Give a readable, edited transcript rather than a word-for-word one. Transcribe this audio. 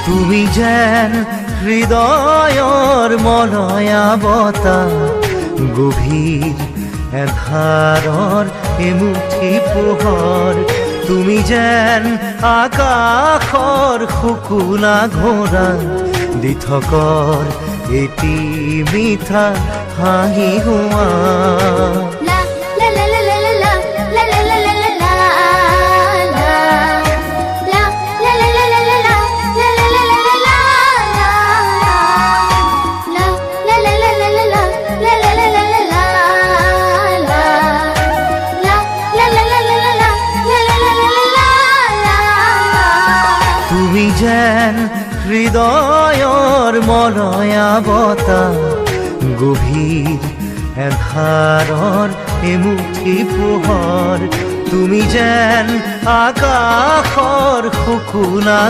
তুমি যেন হৃদয়ৰ মলয়া বতাহ, গভীৰ এন্ধাৰৰ এমুঠি পোহৰ। তুমি যেন আকাশৰ শুকুলা ঘোঁৰা, দিঠকৰ এটি মিঠা হাঁহি হোৱা। তুমি যেন হৃদয়ৰ মলয়া বতাহ, গভীৰ এন্ধাৰৰ এমুঠি পোহৰ। তুমি যেন আকাশৰ শুকুলা